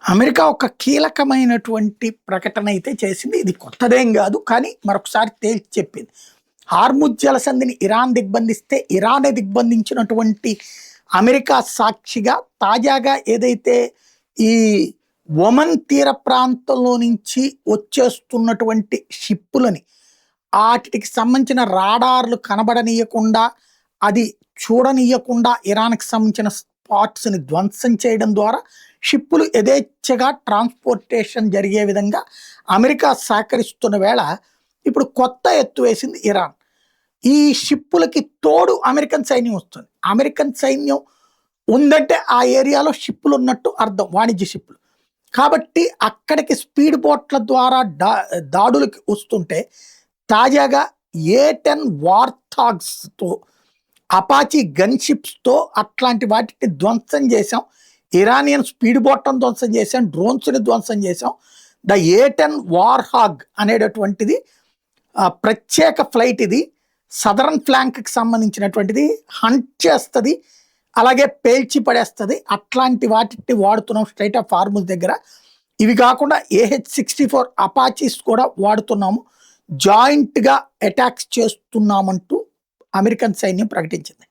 America ఒక కీలకమైనటువంటి ప్రకటన అయితే చేసింది. ఇది కొత్తదేం గాదు. కానీ మరొకసారి తేల్చి చెప్పింది. హార్ముజ్ జలసంధిని ఇరాన్ దిగ్బంధిస్తే, ఇరానే దిగ్బంధించినటువంటి అమెరికా సాక్షిగా తాజాగా ఏదైతే ఈ ఒమన్ తీర ప్రాంతంలో నుంచి వచ్చేస్తున్నటువంటి షిప్పులని ఆటికి సంబంధించిన రాడార్లు కనబడనీయకుండా, అది చూడనీయకుండా ఇరాన్‌కి సంబంధించిన స్పాట్స్‌ని ధ్వంసం చేయడం ద్వారా షిప్పులు యథేచ్ఛగా ట్రాన్స్‌పోర్టేషన్ జరిగే విధంగా అమెరికా సహకరిస్తున్న వేళ, ఇప్పుడు కొత్త ఎత్తు వేసింది ఇరాన్. ఈ షిప్పులకి తోడు అమెరికన్ సైన్యం వస్తుంది. అమెరికన్ సైన్యం ఉందంటే ఆ ఏరియాలో షిప్పులు ఉన్నట్టు అర్థం, వాణిజ్య షిప్పులు. కాబట్టి అక్కడికి స్పీడ్ బోట్ల ద్వారా దాడులకి వస్తుంటే, తాజాగా A-10 వార్థాగ్స్‌తో, అపాచీ గన్ షిప్స్‌తో అట్లాంటి వాటిని ధ్వంసం చేశాం. ఇరానియన్ స్పీడ్ బోట్లను ధ్వంసం చేశాం, డ్రోన్స్‌ని ధ్వంసం చేశాం. ద A-10 వార్హాగ్ అనేటటువంటిది ప్రత్యేక ఫ్లైట్. ఇది సదరన్ ఫ్లాంక్కి సంబంధించినటువంటిది. హంట్ చేస్తుంది, అలాగే పేల్చి పడేస్తుంది. అట్లాంటి వాటిని వాడుతున్నాం స్ట్రైట్ ఆఫ్ హార్ముజ్ దగ్గర. ఇవి కాకుండా AH-64 అపాచీస్ కూడా వాడుతున్నాము, జాయింట్గా అటాక్స్ చేస్తున్నామంటూ అమెరికన్ సైన్యం ప్రకటించింది.